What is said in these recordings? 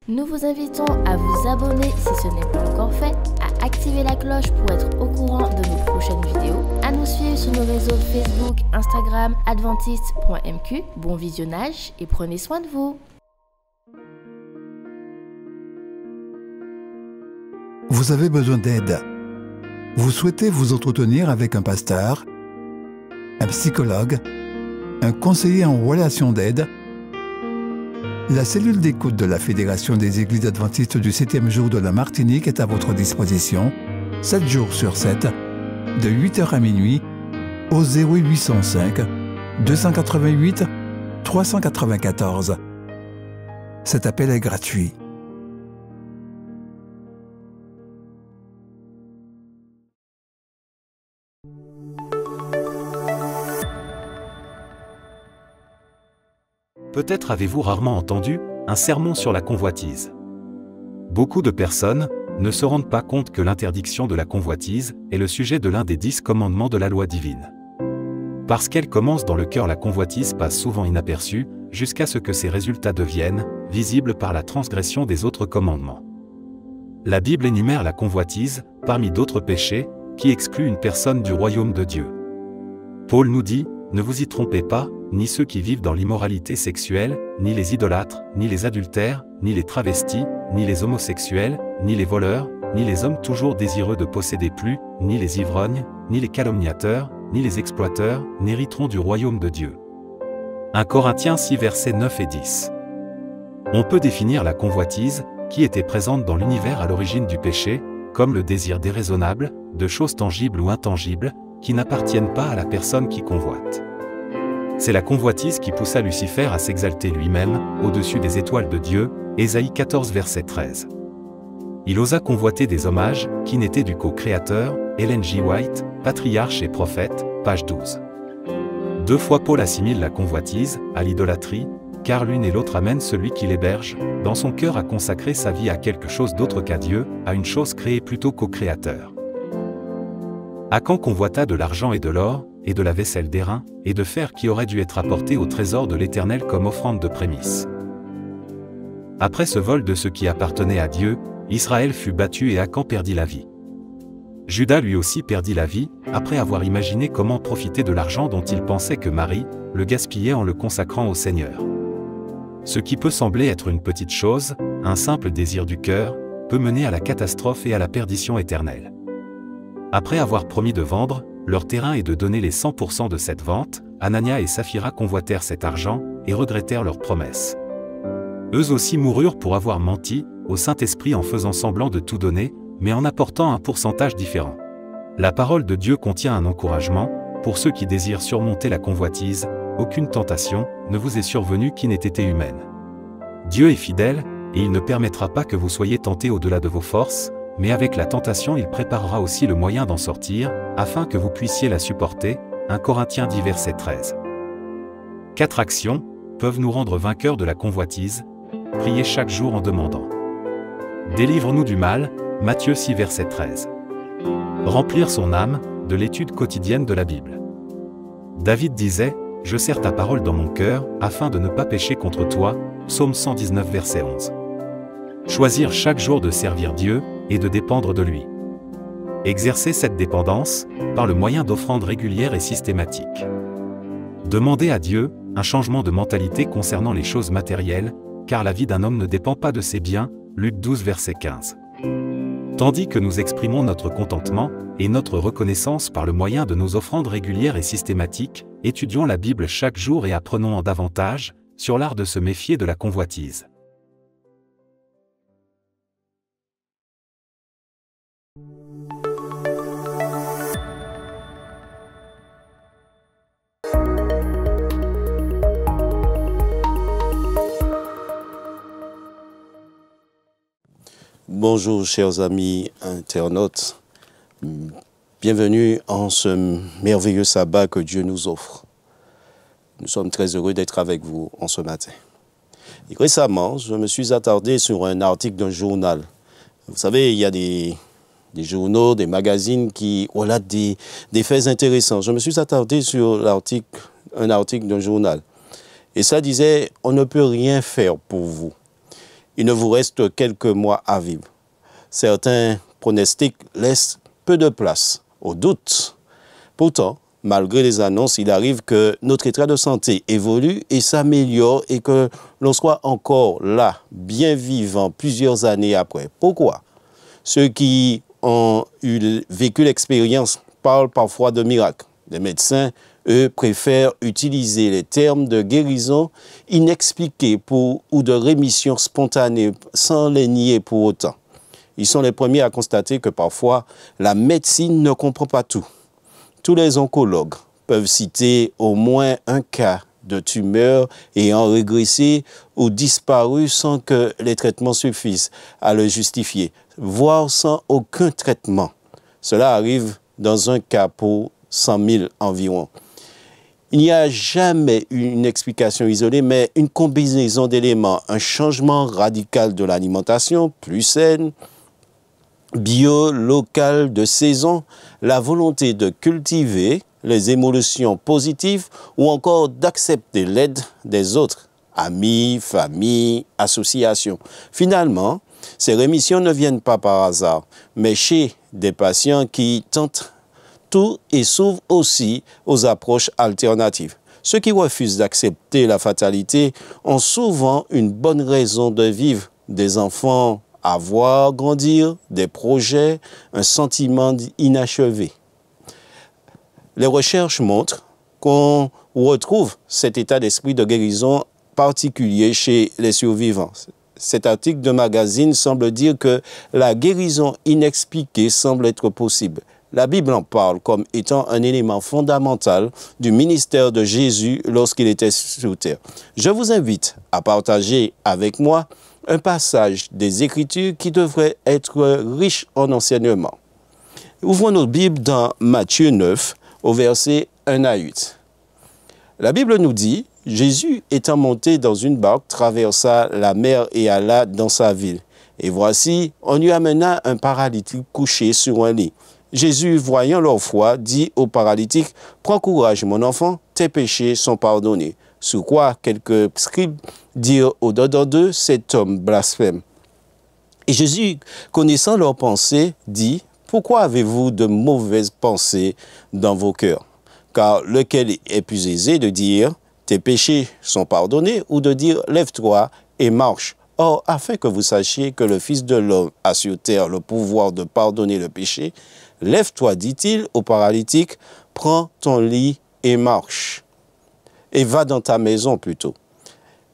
Nous vous invitons à vous abonner si ce n'est pas encore fait, à activer la cloche pour être au courant de nos prochaines vidéos, à nous suivre sur nos réseaux Facebook, Instagram, adventiste.mq. Bon visionnage et prenez soin de vous. Vous avez besoin d'aide. Vous souhaitez vous entretenir avec un pasteur, un psychologue, un conseiller en relations d'aide. La cellule d'écoute de la Fédération des Églises adventistes du 7e jour de la Martinique est à votre disposition, 7 jours sur 7, de 8h à minuit, au 0805 288 394. Cet appel est gratuit. Peut-être avez-vous rarement entendu un sermon sur la convoitise. Beaucoup de personnes ne se rendent pas compte que l'interdiction de la convoitise est le sujet de l'un des 10 commandements de la loi divine. Parce qu'elle commence dans le cœur, la convoitise passe souvent inaperçue, jusqu'à ce que ses résultats deviennent visibles par la transgression des autres commandements. La Bible énumère la convoitise, parmi d'autres péchés, qui excluent une personne du royaume de Dieu. Paul nous dit: ne vous y trompez pas, ni ceux qui vivent dans l'immoralité sexuelle, ni les idolâtres, ni les adultères, ni les travestis, ni les homosexuels, ni les voleurs, ni les hommes toujours désireux de posséder plus, ni les ivrognes, ni les calomniateurs, ni les exploiteurs, n'hériteront du royaume de Dieu. 1 Corinthiens 6 versets 9 et 10. On peut définir la convoitise, qui était présente dans l'univers à l'origine du péché, comme le désir déraisonnable, de choses tangibles ou intangibles, qui n'appartiennent pas à la personne qui convoite. C'est la convoitise qui poussa Lucifer à s'exalter lui-même, au-dessus des étoiles de Dieu, Ésaïe 14 verset 13. Il osa convoiter des hommages, qui n'étaient du co-créateur, Ellen G. White, Patriarche et Prophète, page 12. 2 fois Paul assimile la convoitise à l'idolâtrie, car l'une et l'autre amènent celui qui l'héberge, dans son cœur, à consacrer sa vie à quelque chose d'autre qu'à Dieu, à une chose créée plutôt qu'au Créateur. Achan convoita de l'argent et de l'or, et de la vaisselle d'airain, et de fer qui aurait dû être apporté au trésor de l'Éternel comme offrande de prémices. Après ce vol de ce qui appartenait à Dieu, Israël fut battu et Achan perdit la vie. Judas lui aussi perdit la vie, après avoir imaginé comment profiter de l'argent dont il pensait que Marie le gaspillait en le consacrant au Seigneur. Ce qui peut sembler être une petite chose, un simple désir du cœur, peut mener à la catastrophe et à la perdition éternelle. Après avoir promis de vendre leur terrain et de donner les 100% de cette vente, Anania et Saphira convoitèrent cet argent et regrettèrent leur promesse. Eux aussi moururent pour avoir menti au Saint-Esprit en faisant semblant de tout donner, mais en apportant un pourcentage différent. La parole de Dieu contient un encouragement pour ceux qui désirent surmonter la convoitise. Aucune tentation ne vous est survenue qui n'ait été humaine. Dieu est fidèle, et il ne permettra pas que vous soyez tentés au-delà de vos forces, mais avec la tentation il préparera aussi le moyen d'en sortir, afin que vous puissiez la supporter. 1 Corinthiens 10 verset 13. 4 actions peuvent nous rendre vainqueurs de la convoitise. Priez chaque jour en demandant: délivre-nous du mal, Matthieu 6 verset 13. Remplir son âme de l'étude quotidienne de la Bible. David disait: je serre ta parole dans mon cœur, afin de ne pas pécher contre toi, Psaume 119 verset 11. Choisir chaque jour de servir Dieu, et de dépendre de lui. Exercer cette dépendance, par le moyen d'offrandes régulières et systématiques. Demander à Dieu un changement de mentalité concernant les choses matérielles, car la vie d'un homme ne dépend pas de ses biens, Luc 12 verset 15. Tandis que nous exprimons notre contentement et notre reconnaissance par le moyen de nos offrandes régulières et systématiques, étudions la Bible chaque jour et apprenons en davantage sur l'art de se méfier de la convoitise. Bonjour chers amis internautes, bienvenue en ce merveilleux sabbat que Dieu nous offre. Nous sommes très heureux d'être avec vous en ce matin. Et récemment, je me suis attardé sur un article d'un journal. Vous savez, il y a des journaux, des magazines qui relatent des faits intéressants. Je me suis attardé sur un article d'un journal. Et ça disait, on ne peut rien faire pour vous. Il ne vous reste quelques mois à vivre. Certains pronostics laissent peu de place au doute. Pourtant, malgré les annonces, il arrive que notre état de santé évolue et s'améliore et que l'on soit encore là, bien vivant, plusieurs années après. Pourquoi? Ceux qui ont vécu l'expérience parlent parfois de miracles. Les médecins, eux, préfèrent utiliser les termes de guérison inexpliquée ou de rémission spontanée sans les nier pour autant. Ils sont les premiers à constater que parfois, la médecine ne comprend pas tout. Tous les oncologues peuvent citer au moins un cas de tumeur ayant régressé ou disparu sans que les traitements suffisent à le justifier, voire sans aucun traitement. Cela arrive dans un cas pour 100 000 environ. Il n'y a jamais eu une explication isolée, mais une combinaison d'éléments, un changement radical de l'alimentation, plus saine, bio, local, de saison, la volonté de cultiver les émotions positives ou encore d'accepter l'aide des autres, amis, famille, associations. Finalement, ces rémissions ne viennent pas par hasard, mais chez des patients qui tentent tout et s'ouvrent aussi aux approches alternatives. Ceux qui refusent d'accepter la fatalité ont souvent une bonne raison de vivre. Des enfants à voir grandir, des projets, un sentiment inachevé. Les recherches montrent qu'on retrouve cet état d'esprit de guérison particulier chez les survivants. Cet article de magazine semble dire que la guérison inexpliquée semble être possible. La Bible en parle comme étant un élément fondamental du ministère de Jésus lorsqu'il était sur terre. Je vous invite à partager avec moi un passage des Écritures qui devrait être riche en enseignements. Ouvrons notre Bible dans Matthieu 9, au verset 1 à 8. La Bible nous dit, « Jésus étant monté dans une barque, traversa la mer et alla dans sa ville. Et voici, on lui amena un paralytique couché sur un lit. Jésus, voyant leur foi, dit au paralytique, « Prends courage, mon enfant, tes péchés sont pardonnés. » Sous quoi quelques scribes dirent au-dedans d'eux, « Cet homme blasphème. » Et Jésus, connaissant leurs pensées, dit, « Pourquoi avez-vous de mauvaises pensées dans vos cœurs? Car lequel est plus aisé de dire, « Tes péchés sont pardonnés » ou de dire, « Lève-toi et marche. » Or, afin que vous sachiez que le Fils de l'homme a sur terre le pouvoir de pardonner le péché, lève-toi, dit-il au paralytique, prends ton lit et marche. Et va dans ta maison plutôt.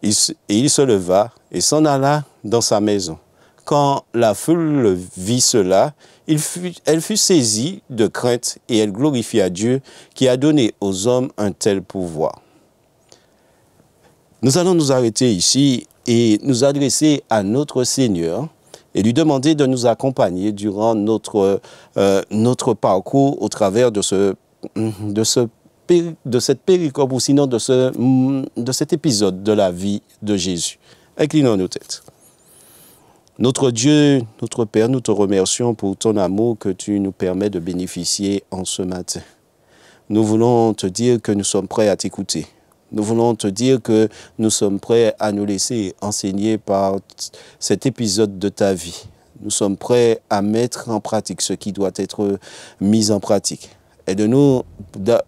Et il se leva et s'en alla dans sa maison. Quand la foule vit cela, elle fut saisie de crainte et elle glorifia Dieu qui a donné aux hommes un tel pouvoir. Nous allons nous arrêter ici et nous adresser à notre Seigneur et lui demander de nous accompagner durant notre parcours au travers de cette péricope ou sinon de cet épisode de la vie de Jésus. Inclinons nos têtes. Notre Dieu, notre Père, nous te remercions pour ton amour que tu nous permets de bénéficier en ce matin. Nous voulons te dire que nous sommes prêts à t'écouter. Nous voulons te dire que nous sommes prêts à nous laisser enseigner par cet épisode de ta vie. Nous sommes prêts à mettre en pratique ce qui doit être mis en pratique. Aide-nous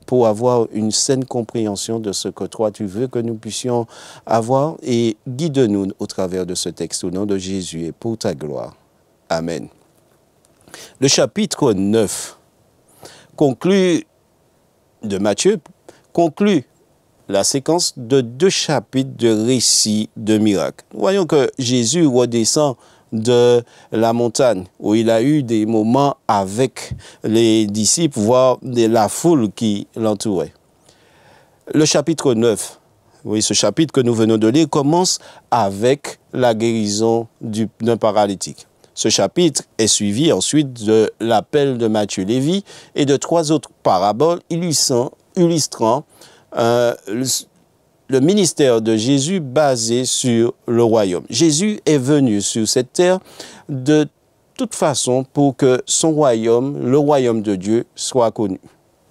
pour avoir une saine compréhension de ce que toi tu veux que nous puissions avoir et guide-nous au travers de ce texte au nom de Jésus et pour ta gloire. Amen. Le chapitre 9 de Matthieu conclut la séquence de 2 chapitres de récits de miracles. Nous voyons que Jésus redescend de la montagne où il a eu des moments avec les disciples, voire la foule qui l'entourait. Le chapitre 9, oui, ce chapitre que nous venons de lire, commence avec la guérison d'un paralytique. Ce chapitre est suivi ensuite de l'appel de Matthieu Lévi et de 3 autres paraboles illustrant le ministère de Jésus basé sur le royaume. Jésus est venu sur cette terre de toute façon pour que son royaume, le royaume de Dieu, soit connu.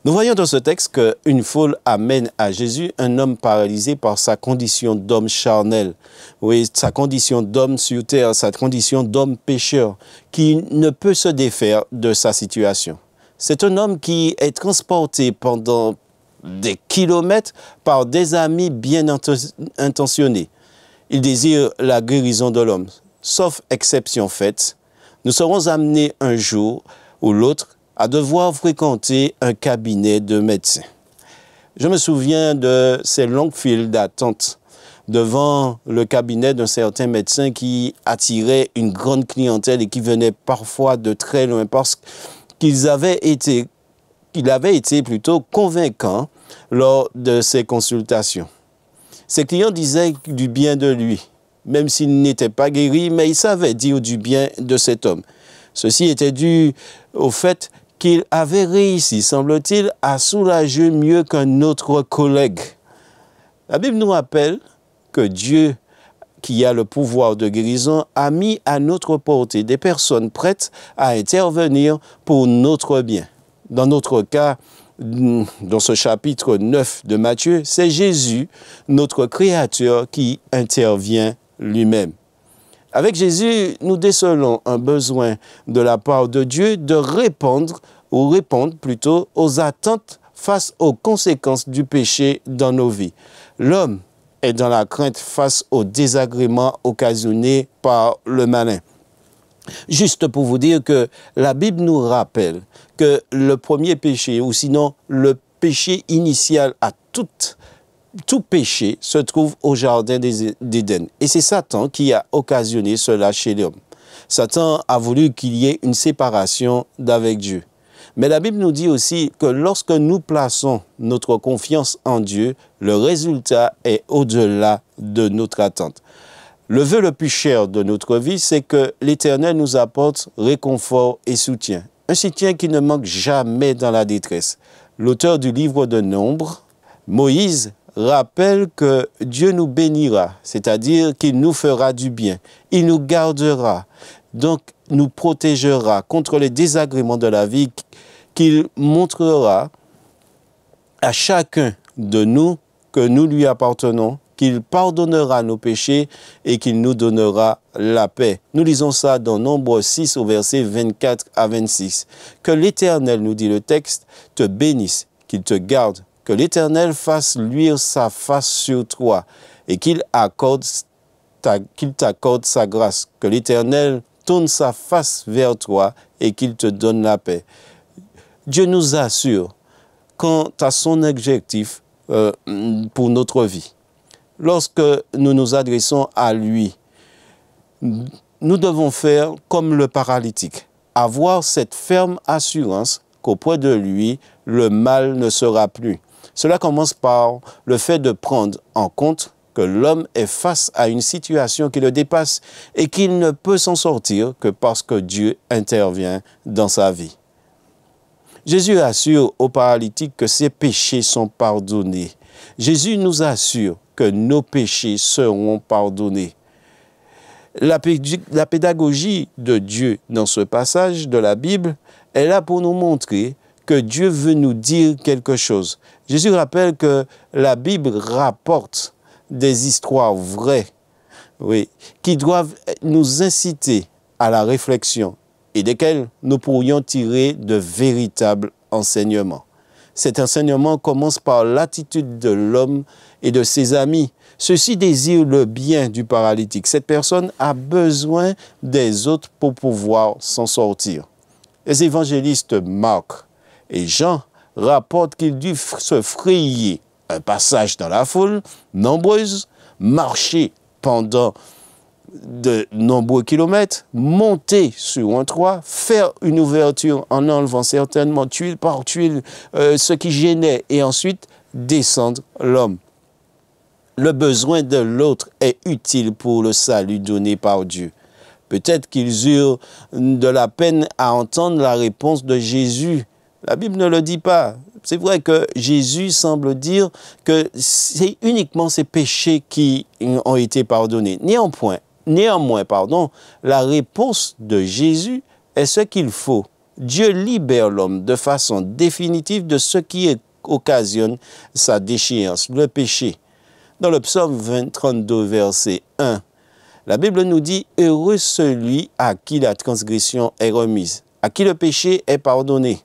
Nous voyons dans ce texte qu'une foule amène à Jésus un homme paralysé par sa condition d'homme charnel. Oui, sa condition d'homme sur terre, sa condition d'homme pécheur, qui ne peut se défaire de sa situation. C'est un homme qui est transporté pendant des kilomètres par des amis bien intentionnés. Il désire la guérison de l'homme. Sauf exception faite, nous serons amenés un jour ou l'autre à devoir fréquenter un cabinet de médecins. Je me souviens de ces longues files d'attente devant le cabinet d'un certain médecin qui attirait une grande clientèle et qui venait parfois de très loin parce qu'il avait été plutôt convaincant lors de ses consultations. Ses clients disaient du bien de lui, même s'il n'était pas guéri, mais il savait dire du bien de cet homme. Ceci était dû au fait qu'il avait réussi, semble-t-il, à soulager mieux qu'un autre collègue. La Bible nous rappelle que Dieu, qui a le pouvoir de guérison, a mis à notre portée des personnes prêtes à intervenir pour notre bien. Dans notre cas, dans ce chapitre 9 de Matthieu, c'est Jésus, notre Créateur, qui intervient lui-même. Avec Jésus, nous décelons un besoin de la part de Dieu de répondre plutôt aux attentes face aux conséquences du péché dans nos vies. L'homme est dans la crainte face aux désagréments occasionnés par le malin. Juste pour vous dire que la Bible nous rappelle que le premier péché, ou sinon le péché initial à tout péché, se trouve au jardin d'Éden. Et c'est Satan qui a occasionné cela chez l'homme. Satan a voulu qu'il y ait une séparation d'avec Dieu. Mais la Bible nous dit aussi que lorsque nous plaçons notre confiance en Dieu, le résultat est au-delà de notre attente. Le vœu le plus cher de notre vie, c'est que l'Éternel nous apporte réconfort et soutien. Un soutien qui ne manque jamais dans la détresse. L'auteur du livre de Nombres, Moïse, rappelle que Dieu nous bénira, c'est-à-dire qu'il nous fera du bien. Il nous gardera, donc nous protégera contre les désagréments de la vie, qu'il montrera à chacun de nous que nous lui appartenons, qu'il pardonnera nos péchés et qu'il nous donnera la paix. Nous lisons ça dans Nombre 6 au verset 24 à 26. Que l'Éternel, nous dit le texte, te bénisse, qu'il te garde, que l'Éternel fasse luire sa face sur toi et qu'il t'accorde sa grâce. Que l'Éternel tourne sa face vers toi et qu'il te donne la paix. Dieu nous assure quant à son objectif pour notre vie. Lorsque nous nous adressons à lui, nous devons faire comme le paralytique, avoir cette ferme assurance qu'auprès de lui, le mal ne sera plus. Cela commence par le fait de prendre en compte que l'homme est face à une situation qui le dépasse et qu'il ne peut s'en sortir que parce que Dieu intervient dans sa vie. Jésus assure aux paralytiques que ses péchés sont pardonnés. Jésus nous assure que nos péchés seront pardonnés. La pédagogie de Dieu dans ce passage de la Bible est là pour nous montrer que Dieu veut nous dire quelque chose. Jésus rappelle que la Bible rapporte des histoires vraies, oui, qui doivent nous inciter à la réflexion et desquelles nous pourrions tirer de véritables enseignements. Cet enseignement commence par l'attitude de l'homme et de ses amis. Ceux-ci désirent le bien du paralytique. Cette personne a besoin des autres pour pouvoir s'en sortir. Les évangélistes Marc et Jean rapportent qu'il dut se frayer un passage dans la foule nombreuse, marcher pendant de nombreux kilomètres, monter sur un toit, faire une ouverture en enlevant certainement tuile par tuile ce qui gênait et ensuite descendre l'homme. Le besoin de l'autre est utile pour le salut donné par Dieu. Peut-être qu'ils eurent de la peine à entendre la réponse de Jésus. La Bible ne le dit pas. C'est vrai que Jésus semble dire que c'est uniquement ses péchés qui ont été pardonnés. Néanmoins, la réponse de Jésus est ce qu'il faut Dieu libère l'homme de façon définitive de ce qui occasionne sa déchéance, le péché. Dans le psaume 32, verset 1, la Bible nous dit « Heureux celui à qui la transgression est remise, à qui le péché est pardonné. »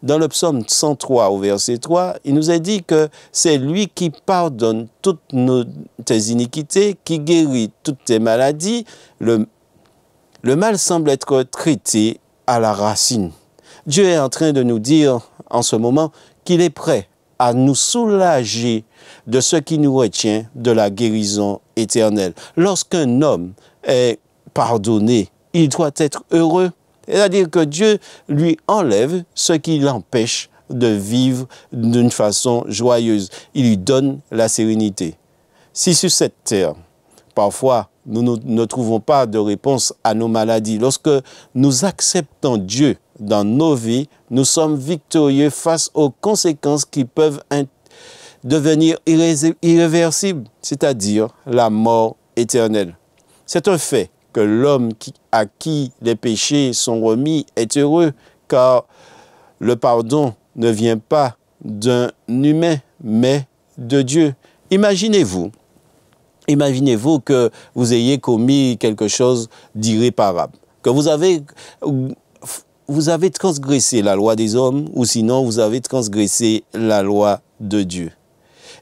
Dans le psaume 103, au verset 3, il nous est dit que c'est lui qui pardonne toutes tes iniquités, qui guérit toutes tes maladies. Le mal semble être traité à la racine. Dieu est en train de nous dire en ce moment qu'il est prêt à nous soulager de ce qui nous retient de la guérison éternelle. Lorsqu'un homme est pardonné, il doit être heureux. C'est-à-dire que Dieu lui enlève ce qui l'empêche de vivre d'une façon joyeuse. Il lui donne la sérénité. Si sur cette terre, parfois, nous ne trouvons pas de réponse à nos maladies, lorsque nous acceptons Dieu dans nos vies, nous sommes victorieux face aux conséquences qui peuvent devenir irréversibles, c'est-à-dire la mort éternelle. C'est un fait que l'homme à qui les péchés sont remis est heureux, car le pardon ne vient pas d'un humain, mais de Dieu. Imaginez-vous que vous ayez commis quelque chose d'irréparable, que vous avez transgressé la loi des hommes, ou sinon vous avez transgressé la loi de Dieu.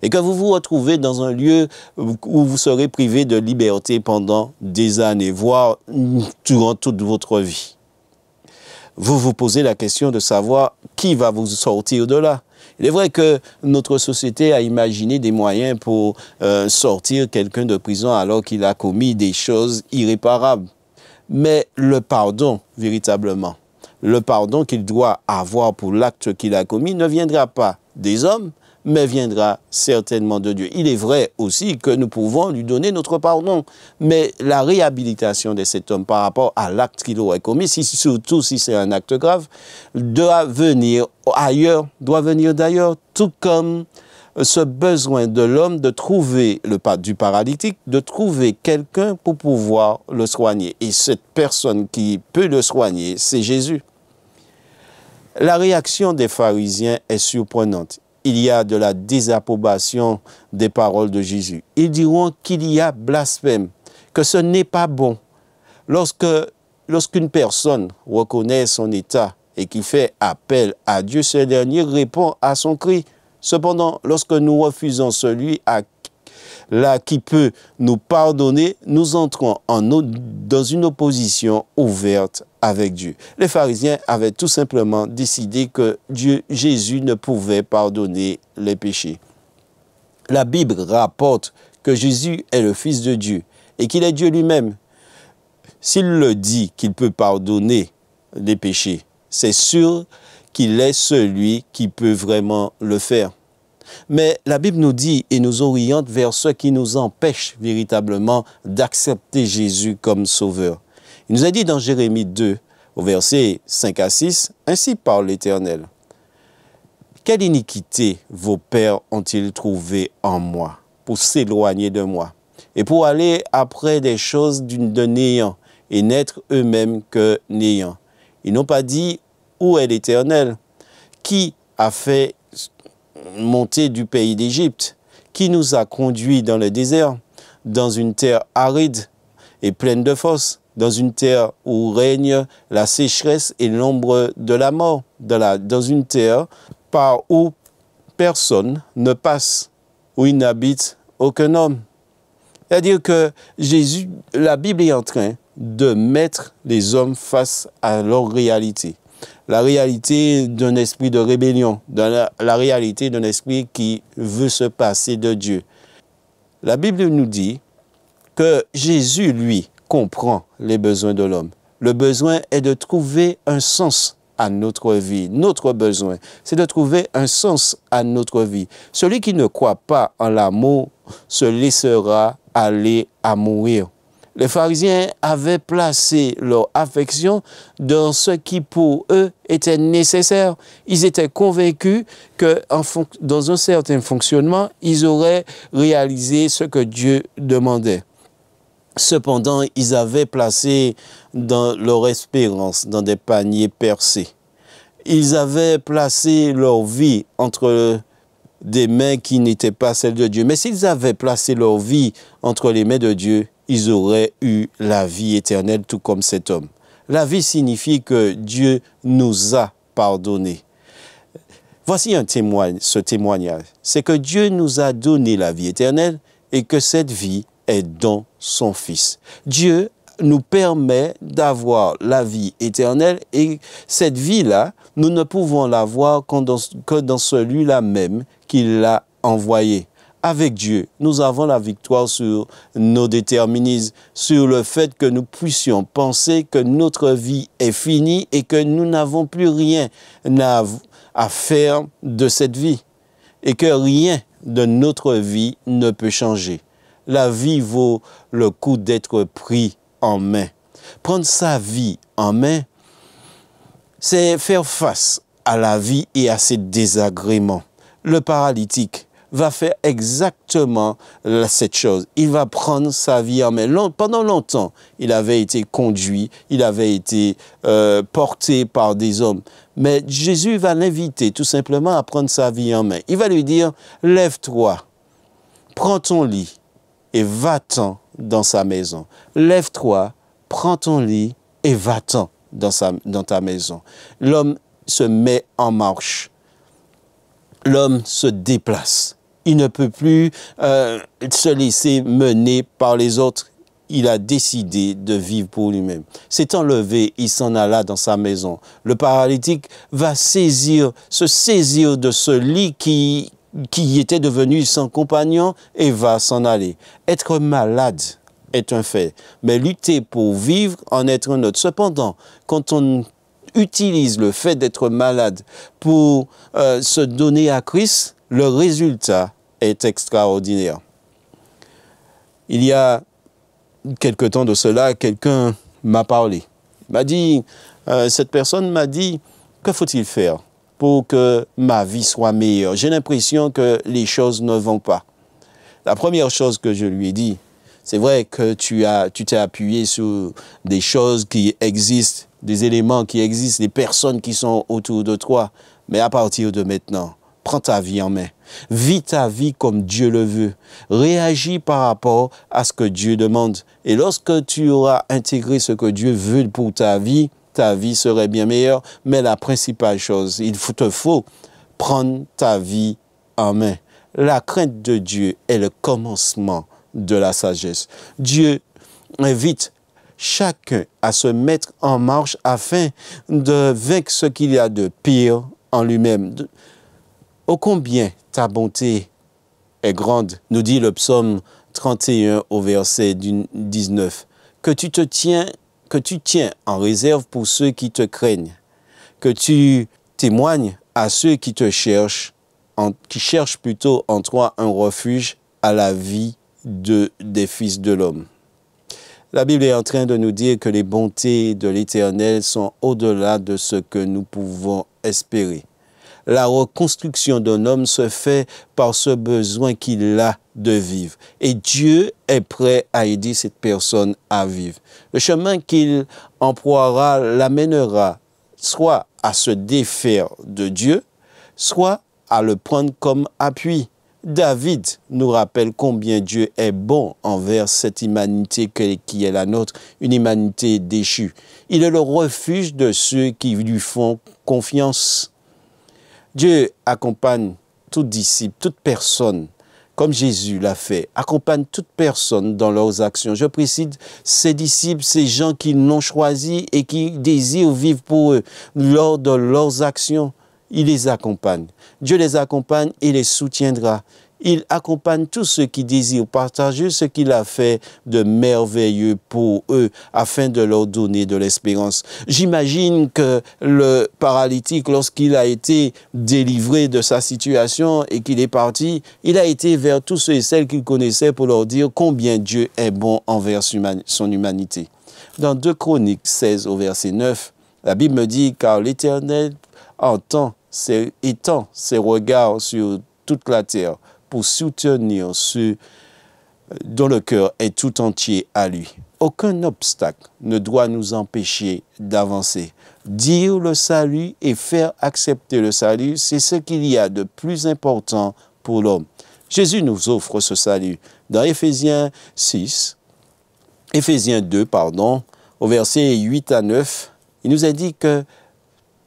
Et que vous vous retrouvez dans un lieu où vous serez privé de liberté pendant des années, voire durant toute votre vie. Vous vous posez la question de savoir qui va vous sortir de là. Il est vrai que notre société a imaginé des moyens pour sortir quelqu'un de prison alors qu'il a commis des choses irréparables. Mais le pardon, véritablement, le pardon qu'il doit avoir pour l'acte qu'il a commis ne viendra pas des hommes, mais viendra certainement de Dieu. Il est vrai aussi que nous pouvons lui donner notre pardon, mais la réhabilitation de cet homme par rapport à l'acte qu'il aurait commis, surtout si c'est un acte grave, doit venir d'ailleurs, tout comme ce besoin de l'homme de trouver, du paralytique, de trouver quelqu'un pour pouvoir le soigner. Et cette personne qui peut le soigner, c'est Jésus. La réaction des pharisiens est surprenante. Il y a de la désapprobation des paroles de Jésus. Ils diront qu'il y a blasphème, que ce n'est pas bon. Lorsqu'une personne reconnaît son état et qui fait appel à Dieu, ce dernier répond à son cri. Cependant, lorsque nous refusons celui qui peut nous pardonner, nous entrons dans une opposition ouverte avec Dieu. Les pharisiens avaient tout simplement décidé que Jésus ne pouvait pardonner les péchés. La Bible rapporte que Jésus est le Fils de Dieu et qu'il est Dieu lui-même. S'il le dit qu'il peut pardonner les péchés, c'est sûr qu'il est celui qui peut vraiment le faire. Mais la Bible nous dit et nous oriente vers ce qui nous empêche véritablement d'accepter Jésus comme sauveur. Il nous a dit dans Jérémie 2, au verset 5 à 6, « Ainsi parle l'Éternel. Quelle iniquité vos pères ont-ils trouvé en moi pour s'éloigner de moi et pour aller après des choses de néant et n'être eux-mêmes que néant. Ils n'ont pas dit où est l'Éternel, qui a fait monter du pays d'Égypte, qui nous a conduits dans le désert, dans une terre aride et pleine de fosses, dans une terre où règne la sécheresse et l'ombre de la mort, dans une terre par où personne ne passe, où il n'habite aucun homme. C'est-à-dire que la Bible est en train de mettre les hommes face à leur réalité. La réalité d'un esprit de rébellion, la réalité d'un esprit qui veut se passer de Dieu. La Bible nous dit que Jésus, lui, comprend les besoins de l'homme. Le besoin est de trouver un sens à notre vie. Notre besoin, c'est de trouver un sens à notre vie. Celui qui ne croit pas en l'amour se laissera aller à mourir. Les pharisiens avaient placé leur affection dans ce qui pour eux était nécessaire. Ils étaient convaincus que dans un certain fonctionnement, ils auraient réalisé ce que Dieu demandait. Cependant, ils avaient placé dans leur espérance dans des paniers percés. Ils avaient placé leur vie entre des mains qui n'étaient pas celles de Dieu. Mais s'ils avaient placé leur vie entre les mains de Dieu, ils auraient eu la vie éternelle, tout comme cet homme. La vie signifie que Dieu nous a pardonné. Voici ce témoignage. C'est que Dieu nous a donné la vie éternelle et que cette vie est dans son Fils. Dieu nous permet d'avoir la vie éternelle et cette vie-là, nous ne pouvons l'avoir que dans celui-là même qu'il l'a envoyé. Avec Dieu, nous avons la victoire sur nos déterminismes, sur le fait que nous puissions penser que notre vie est finie et que nous n'avons plus rien à faire de cette vie et que rien de notre vie ne peut changer. La vie vaut le coup d'être pris en main. Prendre sa vie en main, c'est faire face à la vie et à ses désagréments. Le paralytique va faire exactement cette chose. Il va prendre sa vie en main. Pendant longtemps, il avait été conduit, il avait été porté par des hommes. Mais Jésus va l'inviter tout simplement à prendre sa vie en main. Il va lui dire, lève-toi, prends ton lit et va-t'en dans sa maison. Lève-toi, prends ton lit et va-t'en dans ta maison. L'homme se met en marche. L'homme se déplace. Il ne peut plus se laisser mener par les autres. Il a décidé de vivre pour lui-même. S'étant levé, il s'en alla dans sa maison. Le paralytique va se saisir de ce lit qui était devenu son compagnon et va s'en aller. Être malade est un fait, mais lutter pour vivre en est un autre. Cependant, quand on utilise le fait d'être malade pour se donner à Christ, le résultat est extraordinaire. Il y a quelque temps de cela, quelqu'un m'a parlé. Il m'a dit, cette personne m'a dit, que faut-il faire pour que ma vie soit meilleure? J'ai l'impression que les choses ne vont pas. La première chose que je lui ai dit, c'est vrai que tu t'es appuyé sur des choses qui existent, des éléments qui existent, des personnes qui sont autour de toi. Mais à partir de maintenant, prends ta vie en main. Vis ta vie comme Dieu le veut. Réagis par rapport à ce que Dieu demande. Et lorsque tu auras intégré ce que Dieu veut pour ta vie serait bien meilleure. Mais la principale chose, il te faut prendre ta vie en main. La crainte de Dieu est le commencement de la sagesse. Dieu invite chacun à se mettre en marche afin de vaincre ce qu'il y a de pire en lui-même. Ô combien ta bonté est grande, nous dit le psaume 31 au verset 19, que tu tiens en réserve pour ceux qui te craignent, que tu témoignes à ceux qui te cherchent, qui cherchent plutôt en toi un refuge à la vie des fils de l'homme. La Bible est en train de nous dire que les bontés de l'Éternel sont au-delà de ce que nous pouvons espérer. La reconstruction d'un homme se fait par ce besoin qu'il a de vivre. Et Dieu est prêt à aider cette personne à vivre. Le chemin qu'il emploiera l'amènera soit à se défaire de Dieu, soit à le prendre comme appui. David nous rappelle combien Dieu est bon envers cette humanité qui est la nôtre, une humanité déchue. Il est le refuge de ceux qui lui font confiance. Dieu accompagne tout disciple, toute personne, comme Jésus l'a fait, accompagne toute personne dans leurs actions. Je précise, ces disciples, ces gens qui l'ont choisi et qui désirent vivre pour eux lors de leurs actions, il les accompagne. Dieu les accompagne et les soutiendra. Il accompagne tous ceux qui désirent partager ce qu'il a fait de merveilleux pour eux afin de leur donner de l'espérance. J'imagine que le paralytique, lorsqu'il a été délivré de sa situation et qu'il est parti, il a été vers tous ceux et celles qu'il connaissait pour leur dire combien Dieu est bon envers son humanité. Dans 2 Chroniques 16 au verset 9, la Bible me dit « Car l'Éternel étend ses regards sur toute la terre, pour soutenir ceux dont le cœur est tout entier à lui. Aucun obstacle ne doit nous empêcher d'avancer. Dire le salut et faire accepter le salut, c'est ce qu'il y a de plus important pour l'homme. Jésus nous offre ce salut. Dans Éphésiens 2, au verset 8 à 9, il nous a dit que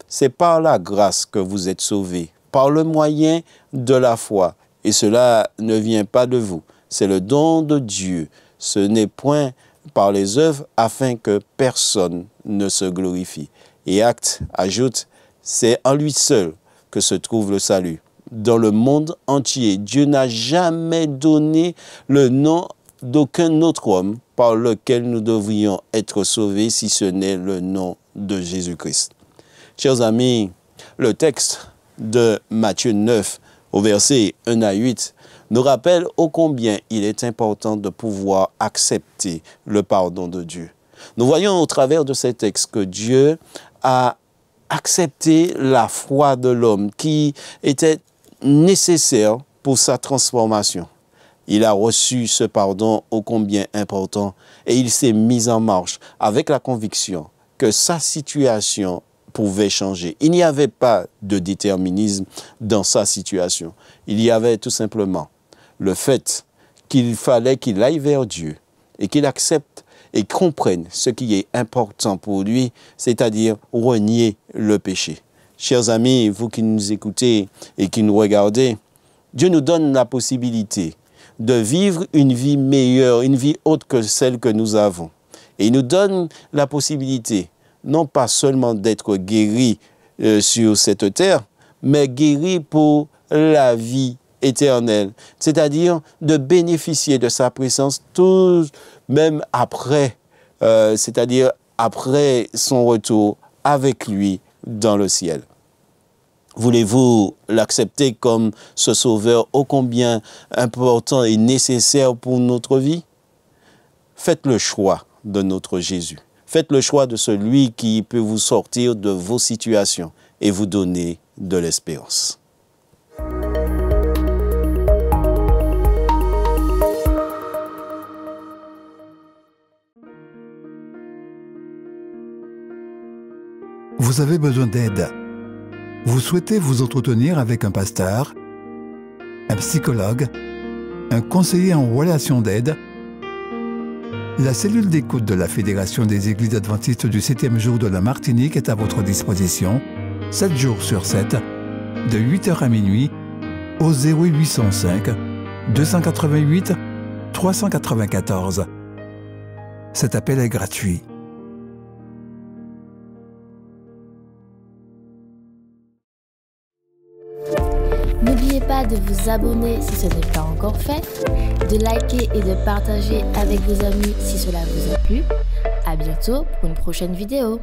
c'est par la grâce que vous êtes sauvés, par le moyen de la foi. Et cela ne vient pas de vous, c'est le don de Dieu. Ce n'est point par les œuvres afin que personne ne se glorifie. Et Actes ajoute, c'est en lui seul que se trouve le salut. Dans le monde entier, Dieu n'a jamais donné le nom d'aucun autre homme par lequel nous devrions être sauvés si ce n'est le nom de Jésus-Christ. Chers amis, le texte de Matthieu 9, au verset 1 à 8, nous rappelle ô combien il est important de pouvoir accepter le pardon de Dieu. Nous voyons au travers de ces textes que Dieu a accepté la foi de l'homme qui était nécessaire pour sa transformation. Il a reçu ce pardon ô combien important et il s'est mis en marche avec la conviction que sa situation pouvait changer. Il n'y avait pas de déterminisme dans sa situation. Il y avait tout simplement le fait qu'il fallait qu'il aille vers Dieu et qu'il accepte et comprenne ce qui est important pour lui, c'est-à-dire renier le péché. Chers amis, vous qui nous écoutez et qui nous regardez, Dieu nous donne la possibilité de vivre une vie meilleure, une vie autre que celle que nous avons. Et il nous donne la possibilité, non pas seulement d'être guéri sur cette terre, mais guéri pour la vie éternelle, c'est-à-dire de bénéficier de sa présence tout même après, c'est-à-dire après son retour avec lui dans le ciel. Voulez-vous l'accepter comme ce sauveur ô combien important et nécessaire pour notre vie? Faites le choix de notre Jésus. Faites le choix de celui qui peut vous sortir de vos situations et vous donner de l'espérance. Vous avez besoin d'aide. Vous souhaitez vous entretenir avec un pasteur, un psychologue, un conseiller en relations d'aide. La cellule d'écoute de la Fédération des Églises adventistes du 7e jour de la Martinique est à votre disposition, 7 jours sur 7, de 8h à minuit, au 0805 288 394. Cet appel est gratuit. N'oubliez pas de vous abonner si ce n'est pas encore fait, de liker et de partager avec vos amis si cela vous a plu. À bientôt pour une prochaine vidéo.